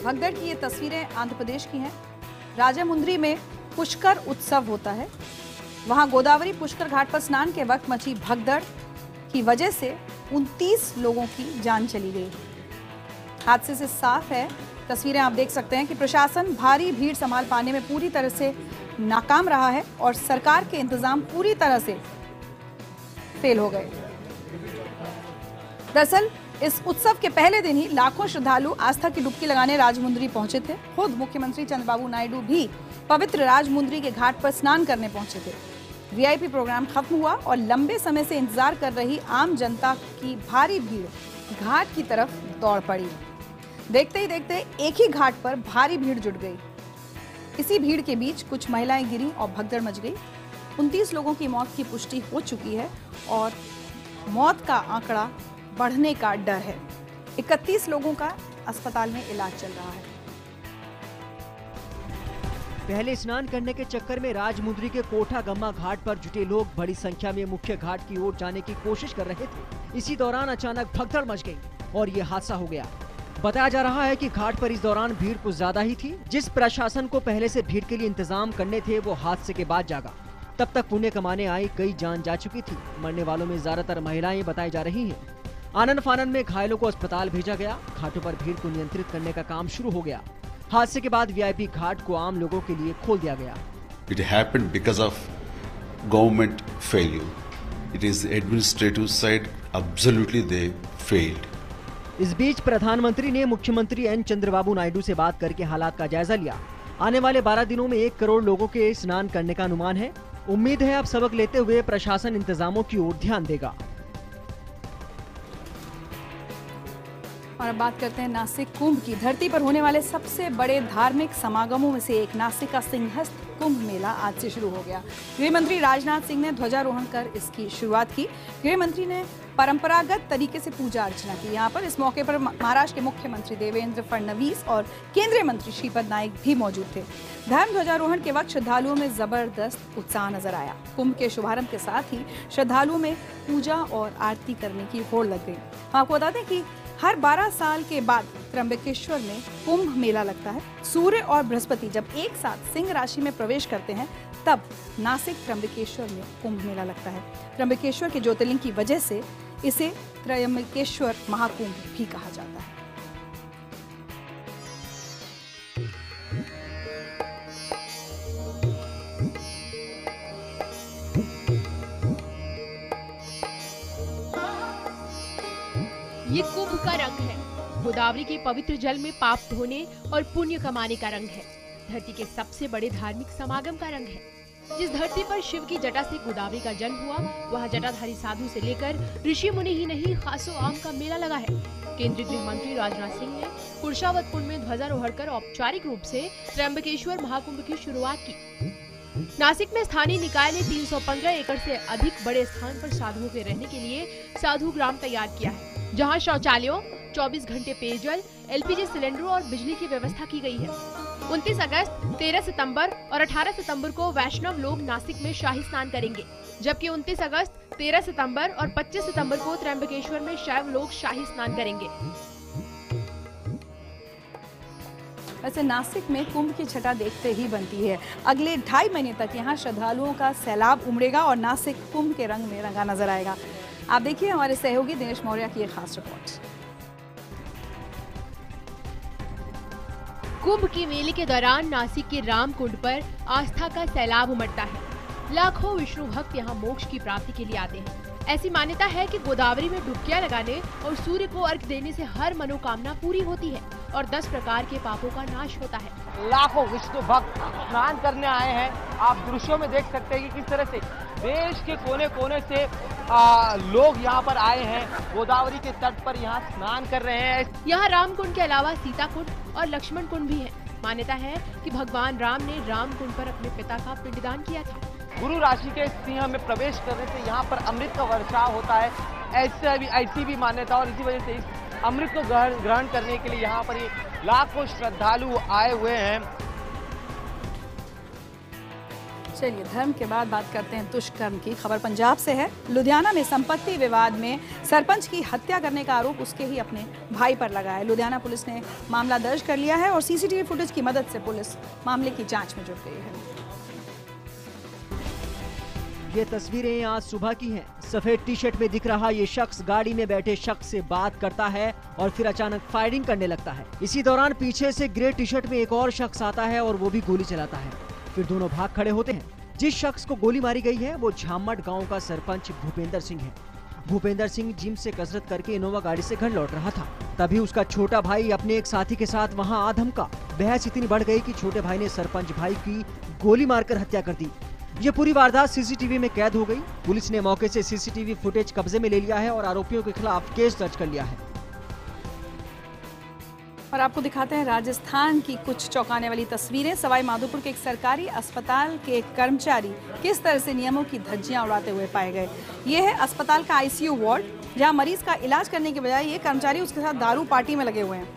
भगदड़ की ये तस्वीरें आंध्र प्रदेश की हैं। राजामुंद्री में पुष्कर उत्सव होता है। वहां गोदावरी पुष्कर घाट पर स्नान के वक्त मची भगदड़ की वजह से 29 लोगों की जान चली गई। हादसे से साफ है, तस्वीरें आप देख सकते हैं कि प्रशासन भारी भीड़ संभाल पाने में पूरी तरह से नाकाम रहा है और सरकार के इंतजाम पूरी तरह से फेल हो गए। दरअसल इस उत्सव के पहले दिन ही लाखों श्रद्धालु आस्था की डुबकी लगाने राजमुंद्री पहुंचे थे। खुद मुख्यमंत्री चंद्रबाबू नायडू भी पवित्र राजमुंद्री के घाट पर स्नान करने पहुंचे थे। वीआईपी प्रोग्राम खत्म हुआ और लंबे समय से इंतजार कर रही आम जनता की भारी भीड़ घाट की तरफ दौड़ पड़ी। देखते ही देखते एक ही घाट पर भारी भीड़ जुट गई। इसी भीड़ के बीच कुछ महिलाएं गिरी और भगदड़ मच गई। 29 लोगों की मौत की पुष्टि हो चुकी है और मौत का आंकड़ा बढ़ने का डर है। 31 लोगों का अस्पताल में इलाज चल रहा है। पहले स्नान करने के चक्कर में राजमुंद्री के कोठा गम्मा घाट पर जुटे लोग बड़ी संख्या में मुख्य घाट की ओर जाने की कोशिश कर रहे थे। इसी दौरान अचानक भगदड़ मच गई और ये हादसा हो गया। बताया जा रहा है कि घाट पर इस दौरान भीड़ कुछ ज्यादा ही थी। जिस प्रशासन को पहले से भीड़ के लिए इंतजाम करने थे वो हादसे के बाद जागा। तब तक पुण्य कमाने आई कई जान जा चुकी थी। मरने वालों में ज्यादातर महिलाएं बताई जा रही हैं। आनन फानन में घायलों को अस्पताल भेजा गया। घाटों पर भीड़ को नियंत्रित करने का काम शुरू हो गया। हादसे के बाद वीआईपी घाट को आम लोगों के लिए खोल दिया गया। It happened because of government failure. It is administrative side, absolutely they failed. इस बीच प्रधानमंत्री ने मुख्यमंत्री एन चंद्रबाबू नायडू से बात करके हालात का जायजा लिया। आने वाले 12 दिनों में 1 करोड़ लोगों के स्नान करने का अनुमान है। उम्मीद है अब सबक लेते हुए प्रशासन इंतजामों की ओर ध्यान देगा। और अब बात करते हैं नासिक कुंभ की। धरती पर होने वाले सबसे बड़े धार्मिक समागमों में से एक नासिक का सिंहस्थ कुंभ मेला आज से शुरू हो गया। गृह मंत्री राजनाथ सिंह ने ध्वजारोहण कर इसकी शुरुआत की। गृह मंत्री ने परंपरागत तरीके से पूजा अर्चना की। यहाँ पर इस मौके पर महाराष्ट्र के मुख्यमंत्री देवेंद्र फडणवीस और केंद्रीय मंत्री श्रीपद नाइक भी मौजूद थे। धर्म ध्वजारोहण के वक्त श्रद्धालुओं में जबरदस्त उत्साह नजर आया। कुंभ के शुभारंभ के साथ ही श्रद्धालुओं में पूजा और आरती करने की होड़ लग गई। आपको बता दें कि हर 12 साल के बाद त्र्यंबकेश्वर में कुंभ मेला लगता है। सूर्य और बृहस्पति जब एक साथ सिंह राशि में प्रवेश करते हैं तब नासिक त्र्यंबकेश्वर में कुंभ मेला लगता है। त्र्यंबकेश्वर के ज्योतिर्लिंग की वजह से इसे त्र्यंबकेश्वर महाकुंभ भी कहा जाता है। ये कुंभ का रंग है। गोदावरी के पवित्र जल में पाप धोने और पुण्य कमाने का रंग है। धरती के सबसे बड़े धार्मिक समागम का रंग है। जिस धरती पर शिव की जटा से गोदावरी का जन्म हुआ, वहाँ जटाधारी साधु से लेकर ऋषि मुनि ही नहीं खासों आम का मेला लगा है। केंद्रीय गृह मंत्री राजनाथ सिंह ने कुर्शावत कुंड में ध्वजारोहण कर औपचारिक रूप से त्र्यंबकेश्वर महाकुंभ की शुरुआत की। नासिक में स्थानीय निकाय ने 315 एकड़ से अधिक बड़े स्थान पर साधुओं के रहने के लिए साधु ग्राम तैयार किया है, जहां शौचालयों, 24 घंटे पेयजल, एलपीजी सिलेंडरों और बिजली की व्यवस्था की गई है। 29 अगस्त, 13 सितंबर और 18 सितंबर को वैष्णव लोग नासिक में शाही स्नान करेंगे, जबकि 29 अगस्त, 13 सितंबर और 25 सितंबर को त्र्यंबकेश्वर में शैव लोग शाही स्नान करेंगे। वैसे नासिक में कुंभ की छटा देखते ही बनती है। अगले 2.5 महीने तक यहाँ श्रद्धालुओं का सैलाब उमड़ेगा और नासिक कुंभ के रंग में रंगा नजर आएगा। आप देखिए हमारे सहयोगी दिनेश मौर्य की एक खास रिपोर्ट। कुंभ के मेले के दौरान नासिक के रामकुंड पर आस्था का सैलाब उमड़ता है। लाखों विष्णु भक्त यहाँ मोक्ष की प्राप्ति के लिए आते हैं। ऐसी मान्यता है कि गोदावरी में डुबकियां लगाने और सूर्य को अर्घ्य देने से हर मनोकामना पूरी होती है और 10 प्रकार के पापों का नाश होता है। लाखों विष्णु भक्त स्नान करने आए हैं। आप दृश्यों में देख सकते हैं कि किस तरह से देश के कोने कोने से लोग यहाँ पर आए हैं। गोदावरी के तट पर यहाँ स्नान कर रहे हैं। यहाँ रामकुंड के अलावा सीता कुंड और लक्ष्मण कुंड भी है। मान्यता है कि भगवान राम ने रामकुंड पर अपने पिता का पिंडदान किया था। गुरु राशि के सिंह में प्रवेश करने से यहाँ पर अमृत का वर्षाव होता है। ऐसी भी मान्यता और इसी वजह से इस अमृत को ग्रहण करने के लिए यहाँ पर लाखों श्रद्धालु आए हुए हैं। चलिए धर्म के बाद बात करते हैं दुष्कर्म की। खबर पंजाब से है। लुधियाना में संपत्ति विवाद में सरपंच की हत्या करने का आरोप उसके ही अपने भाई पर लगा है। लुधियाना पुलिस ने मामला दर्ज कर लिया है और सीसीटीवी फुटेज की मदद से पुलिस मामले की जांच में जुट गई है। ये तस्वीरें आज सुबह की हैं। सफेद टी शर्ट में दिख रहा ये शख्स गाड़ी में बैठे शख्स से बात करता है और फिर अचानक फायरिंग करने लगता है। इसी दौरान पीछे से ग्रे टी शर्ट में एक और शख्स आता है और वो भी गोली चलाता है। फिर दोनों भाग खड़े होते हैं। जिस शख्स को गोली मारी गई है वो झामट गांव का सरपंच भूपेंद्र सिंह है। भूपेंद्र सिंह जिम से कसरत करके इनोवा गाड़ी से घर लौट रहा था। तभी उसका छोटा भाई अपने एक साथी के साथ वहां आ धमका। बहस इतनी बढ़ गई कि छोटे भाई ने सरपंच भाई की गोली मारकर हत्या कर दी। ये पूरी वारदात सीसीटीवी में कैद हो गई। पुलिस ने मौके से सीसीटीवी फुटेज कब्जे में ले लिया है और आरोपियों के खिलाफ केस दर्ज कर लिया है। और आपको दिखाते हैं राजस्थान की कुछ चौंकाने वाली तस्वीरें। सवाई माधोपुर के एक सरकारी अस्पताल के कर्मचारी किस तरह से नियमों की धज्जियां उड़ाते हुए पाए गए। ये है अस्पताल का आईसीयू वार्ड, जहां मरीज का इलाज करने के बजाय ये कर्मचारी उसके साथ दारू पार्टी में लगे हुए हैं।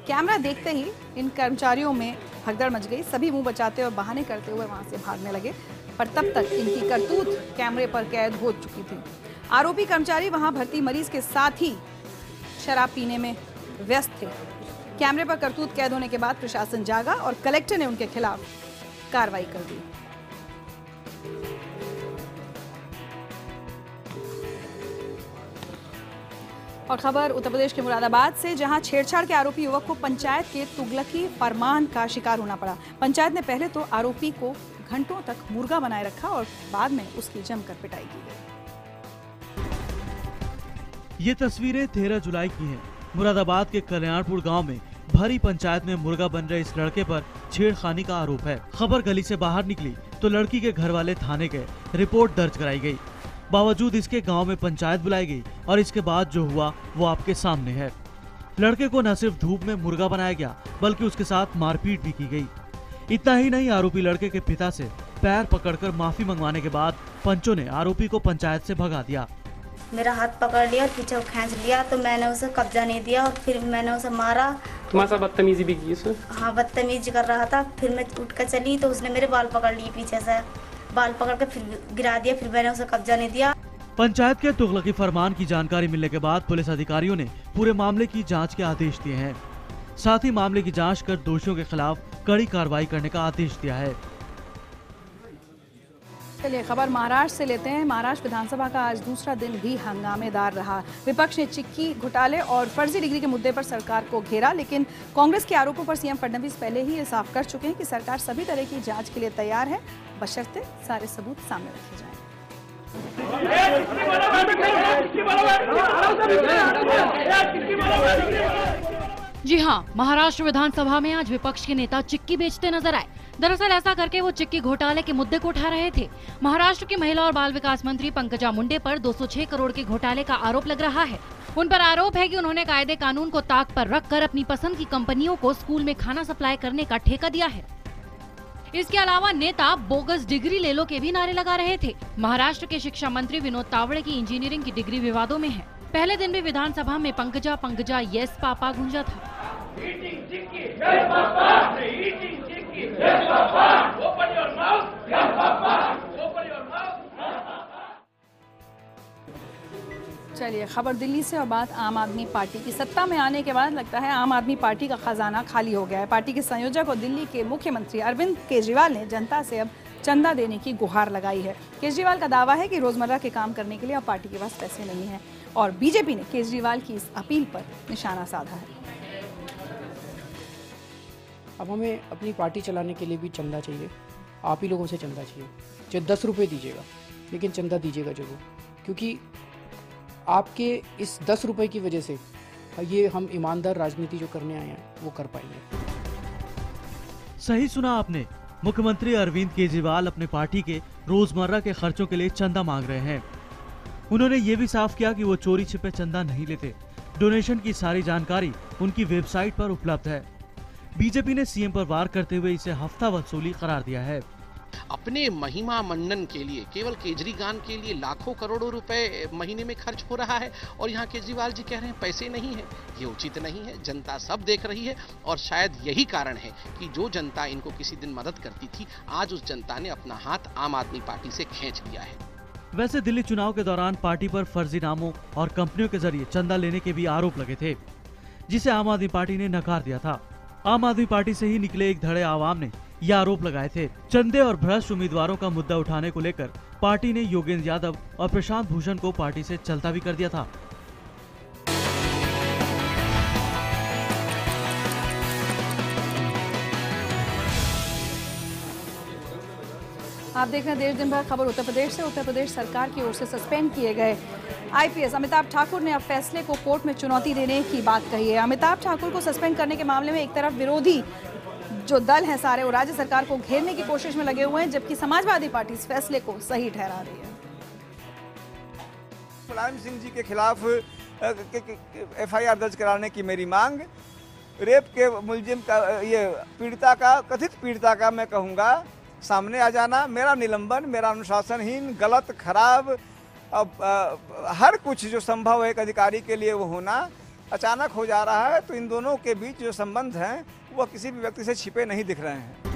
कैमरा देखते ही इन कर्मचारियों में भगदड़ मच गई। सभी मुंह बचाते और बहाने करते हुए वहां से भागने लगे, पर तब तक इनकी करतूत कैमरे पर कैद हो चुकी थी। आरोपी कर्मचारी वहां भर्ती मरीज के साथ ही शराब पीने में व्यस्त थे। कैमरे पर करतूत कैद होने के बाद प्रशासन जागा और कलेक्टर ने उनके खिलाफ कार्रवाई कर दी। और खबर उत्तर प्रदेश के मुरादाबाद से, जहां छेड़छाड़ के आरोपी युवक को पंचायत के तुगलकी फरमान का शिकार होना पड़ा। पंचायत ने पहले तो आरोपी को घंटों तक मुर्गा बनाए रखा और बाद में उसकी जमकर पिटाई की गई। ये तस्वीरें 13 जुलाई की हैं। मुरादाबाद के कल्याणपुर गांव में भरी पंचायत में मुर्गा बन रहे इस लड़के पर छेड़खानी का आरोप है। खबर गली से बाहर निकली तो लड़की के घर वाले थाने गए, रिपोर्ट दर्ज कराई गई। बावजूद इसके गांव में पंचायत बुलाई गई और इसके बाद जो हुआ वो आपके सामने है। लड़के को न सिर्फ धूप में मुर्गा बनाया गया बल्कि उसके साथ मारपीट भी की गई। इतना ही नहीं, आरोपी लड़के के पिता से पैर पकड़कर माफी मंगवाने के बाद पंचों ने आरोपी को पंचायत से भगा दिया। मेरा हाथ पकड़ लिया और पीछे खींच लिया तो मैंने उसे कब्जा नहीं दिया और फिर मैंने उसे मारा। तुम्हारे साथ बदतमीजी भी की उसने? हाँ, बदतमीजी कर रहा था। फिर मैं उठ कर चली तो उसने मेरे बाल पकड़ लिए, पीछे से बाल पकड़ कर फिर गिरा दिया। फिर मैंने उसे कब्जा नहीं दिया। पंचायत के तुगलकी फरमान की जानकारी मिलने के बाद पुलिस अधिकारियों ने पूरे मामले की जांच के आदेश दिए हैं। साथ ही मामले की जांच कर दोषियों के खिलाफ कड़ी कार्रवाई करने का आदेश दिया है। चलिए खबर महाराष्ट्र से लेते हैं। महाराष्ट्र विधानसभा का आज दूसरा दिन भी हंगामेदार रहा। विपक्ष ने चिक्की घोटाले और फर्जी डिग्री के मुद्दे पर सरकार को घेरा, लेकिन कांग्रेस के आरोपों पर सीएम फडणवीस पहले ही ये साफ कर चुके हैं कि सरकार सभी तरह की जांच के लिए तैयार है, बशर्ते सारे सबूत सामने रखे जाएं। जी हाँ, महाराष्ट्र विधानसभा में आज विपक्ष के नेता चिक्की बेचते नजर आए। दरअसल ऐसा करके वो चिक्की घोटाले के मुद्दे को उठा रहे थे। महाराष्ट्र की महिला और बाल विकास मंत्री पंकजा मुंडे पर 206 करोड़ के घोटाले का आरोप लग रहा है। उन पर आरोप है कि उन्होंने कायदे कानून को ताक पर रखकर अपनी पसंद की कंपनियों को स्कूल में खाना सप्लाई करने का ठेका दिया है। इसके अलावा नेता बोगस डिग्री ले लो के भी नारे लगा रहे थे। महाराष्ट्र के शिक्षा मंत्री विनोद तावड़े की इंजीनियरिंग की डिग्री विवादों में है। पहले दिन भी विधानसभा में पंकजा पंकजा यस पापा गूंजा था। चलिए खबर दिल्ली से और बात आम आदमी पार्टी की। सत्ता में आने के बाद लगता है आम आदमी पार्टी का खजाना खाली हो गया है। पार्टी के संयोजक और दिल्ली के मुख्यमंत्री अरविंद केजरीवाल ने जनता से अब चंदा देने की गुहार लगाई है। केजरीवाल का दावा है कि रोजमर्रा के काम करने के लिए अब पार्टी के पास पैसे नहीं हैं और बीजेपी ने केजरीवाल की इस अपील पर निशाना साधा है। अब हमें अपनी पार्टी चलाने के लिए भी चंदा चाहिए। आप ही लोगों से चंदा चाहिए। चाहे 10 रुपये दीजिएगा, लेकिन चंदा दीजिएगा जरूर, क्योंकि आपके इस 10 रुपये की वजह से ये हम ईमानदार राजनीति जो करने आए हैं वो कर पाएंगे। सही सुना आपने, मुख्यमंत्री अरविंद केजरीवाल अपने पार्टी के रोजमर्रा के खर्चों के लिए चंदा मांग रहे हैं। उन्होंने ये भी साफ किया कि वो चोरी छिपे चंदा नहीं लेते। डोनेशन की सारी जानकारी उनकी वेबसाइट पर उपलब्ध है। बीजेपी ने सीएम पर वार करते हुए इसे हफ्ता वसूली करार दिया है। अपने महिमा मंडन के लिए केवल केजरीवाल के लिए लाखों करोड़ों रुपए महीने में खर्च हो रहा है और यहाँ केजरीवाल जी कह रहे हैं पैसे नहीं है। ये उचित नहीं है। जनता सब देख रही है और शायद यही कारण है कि जो जनता इनको किसी दिन मदद करती थी, आज उस जनता ने अपना हाथ आम आदमी पार्टी से खींच लिया है। वैसे दिल्ली चुनाव के दौरान पार्टी पर फर्जी नामों और कंपनियों के जरिए चंदा लेने के भी आरोप लगे थे, जिसे आम आदमी पार्टी ने नकार दिया था। आम आदमी पार्टी से ही निकले एक धड़े आवाम ने ये आरोप लगाए थे। चंदे और भ्रष्ट उम्मीदवारों का मुद्दा उठाने को लेकर पार्टी ने योगेंद्र यादव और प्रशांत भूषण को पार्टी से चलता भी कर दिया था। आप देख रहे हैं देश दिन भर खबर उत्तर प्रदेश से। उत्तर प्रदेश सरकार की ओर से सस्पेंड किए गए आईपीएस अमिताभ ठाकुर ने अब फैसले को कोर्ट में चुनौती देने की बात कही है। अमिताभ ठाकुर को सस्पेंड करने के मामले में एक तरफ विरोधी जो दल हैं सारे वो राज्य सरकार को घेरने की कोशिश में लगे हुए हैं, जबकि समाजवादी पार्टी इस फैसले को सही ठहरा रही है। मुलायम सिंह जी के खिलाफ एफआईआर दर्ज कराने की मेरी मांग, रेप के मुलजिम का, ये पीड़िता का, कथित पीड़िता का मैं कहूँगा सामने आ जाना, मेरा निलंबन, मेरा अनुशासनहीन, गलत, खराब, हर कुछ जो संभव है एक अधिकारी के लिए वो होना अचानक हो जा रहा है। तो इन दोनों के बीच जो संबंध हैं वो किसी भी व्यक्ति से छिपे नहीं दिख रहे हैं।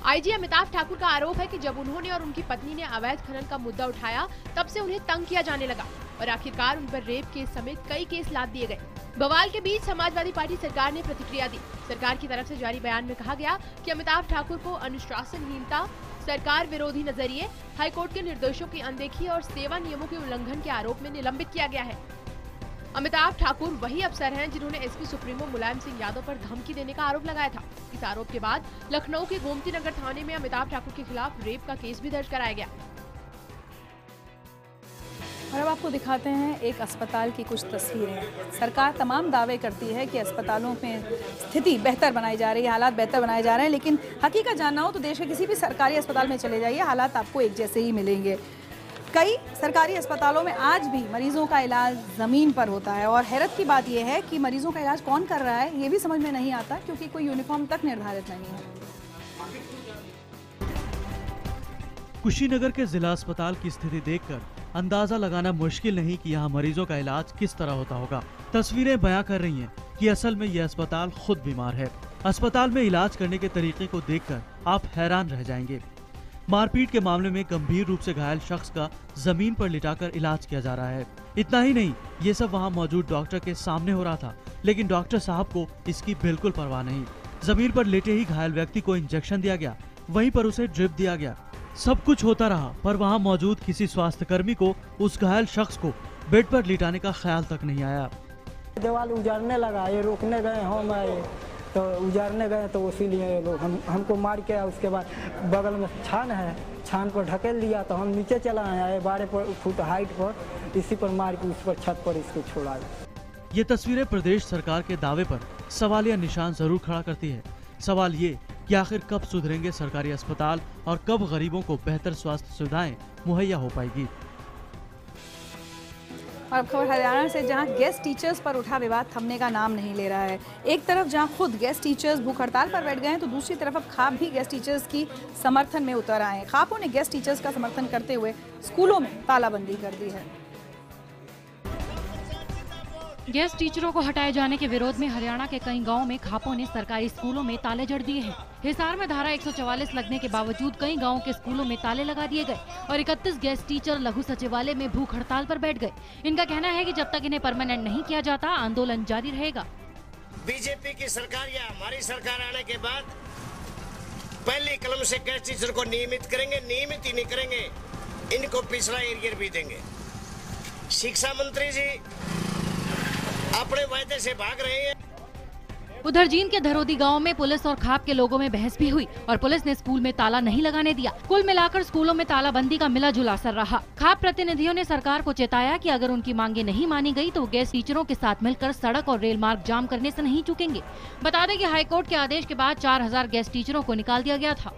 आईजी अमिताभ ठाकुर का आरोप है कि जब उन्होंने और उनकी पत्नी ने अवैध खनन का मुद्दा उठाया, तब से उन्हें तंग किया जाने लगा और आखिरकार उन पर रेप केस समेत कई केस लाद दिए गए। बवाल के बीच समाजवादी पार्टी सरकार ने प्रतिक्रिया दी। सरकार की तरफ से जारी बयान में कहा गया कि अमिताभ ठाकुर को अनुशासनहीनता, सरकार विरोधी नजरिए, हाईकोर्ट के निर्देशों की अनदेखी और सेवा नियमों के उल्लंघन के आरोप में निलंबित किया गया है। अमिताभ ठाकुर वही अफसर हैं जिन्होंने एसपी सुप्रीमो मुलायम सिंह यादव पर धमकी देने का आरोप लगाया था। इस आरोप के बाद लखनऊ के गोमती नगर थाने में अमिताभ ठाकुर के खिलाफ रेप का केस भी दर्ज कराया गया। और अब आपको दिखाते हैं एक अस्पताल की कुछ तस्वीरें। सरकार तमाम दावे करती है कि अस्पतालों में स्थिति बेहतर बनाई जा रही है, हालात बेहतर बनाए जा रहे हैं, लेकिन हकीकत जानना हो तो देश के किसी भी सरकारी अस्पताल में चले जाइए, हालात आपको एक जैसे ही मिलेंगे। कई सरकारी अस्पतालों में आज भी मरीजों का इलाज ज़मीन पर होता है और हैरत की बात यह है कि मरीजों का इलाज कौन कर रहा है ये भी समझ में नहीं आता, क्योंकि कोई यूनिफॉर्म तक निर्धारित नहीं है। कुशीनगर के जिला अस्पताल की स्थिति देखकर अंदाजा लगाना मुश्किल नहीं कि यहाँ मरीजों का इलाज किस तरह होता होगा। तस्वीरें बयां कर रही हैं कि असल में यह अस्पताल खुद बीमार है। अस्पताल में इलाज करने के तरीके को देखकर आप हैरान रह जाएंगे। मारपीट के मामले में गंभीर रूप से घायल शख्स का जमीन पर लिटाकर इलाज किया जा रहा है। इतना ही नहीं, ये सब वहाँ मौजूद डॉक्टर के सामने हो रहा था, लेकिन डॉक्टर साहब को इसकी बिल्कुल परवाह नहीं। जमीन पर लेटे ही घायल व्यक्ति को इंजेक्शन दिया गया, वहीं पर उसे ड्रिप दिया गया। सब कुछ होता रहा, पर वहाँ मौजूद किसी स्वास्थ्य कर्मी को उस घायल शख्स को बेड पर लिटाने का ख्याल तक नहीं आया। दीवार उजाड़ने लगा, ये रोकने गए हम आए तो उजाड़ने गए, तो इसीलिए लोग हमको मार के, उसके बाद बगल में छान है, छान पर ढकेल दिया तो हम नीचे चला आए 12 फुट हाइट पर, इसी पर मार के उस पर छत पर इसको छोड़ा। ये तस्वीरें प्रदेश सरकार के दावे पर सवालिया निशान जरूर खड़ा करती है। सवाल ये कि आखिर कब सुधरेंगे सरकारी अस्पताल और कब गरीबों को बेहतर स्वास्थ्य सुविधाएं मुहैया हो पाएगी। और खबर हरियाणा से, जहां गेस्ट टीचर्स पर उठा विवाद थमने का नाम नहीं ले रहा है। एक तरफ जहां खुद गेस्ट टीचर्स भूख हड़ताल पर बैठ गए हैं, तो दूसरी तरफ अब खाप भी गेस्ट टीचर्स की समर्थन में उतर आए हैं। खापों ने गेस्ट टीचर्स का समर्थन करते हुए स्कूलों में तालाबंदी कर दी है। गेस्ट टीचरों को हटाए जाने के विरोध में हरियाणा के कई गांवों में खापों ने सरकारी स्कूलों में ताले जड़ दिए हैं। हिसार में धारा 144 लगने के बावजूद कई गांवों के स्कूलों में ताले लगा दिए गए और 31 गेस्ट टीचर लघु सचिवालय में भूख हड़ताल पर बैठ गए। इनका कहना है कि जब तक इन्हें परमानेंट नहीं किया जाता, आंदोलन जारी रहेगा। बीजेपी की सरकार या हमारी सरकार आने के बाद पहली कलम से गेस्ट टीचर को नियमित करेंगे, नियमित ही नहीं करेंगे इनको पिछड़ा एरियर भी देंगे। शिक्षा मंत्री जी अपने वायदे से भाग रहे हैं। उधर जींद के धरोदी गांव में पुलिस और खाप के लोगों में बहस भी हुई और पुलिस ने स्कूल में ताला नहीं लगाने दिया। कुल मिलाकर स्कूलों में तालाबंदी का मिला जुला असर रहा। खाप प्रतिनिधियों ने सरकार को चेताया कि अगर उनकी मांगे नहीं मानी गई तो गेस्ट टीचरों के साथ मिलकर सड़क और रेल मार्ग जाम करने से नहीं चूकेंगे। बता दें कि हाईकोर्ट के आदेश के बाद 4000 गेस्ट टीचरों को निकाल दिया गया था।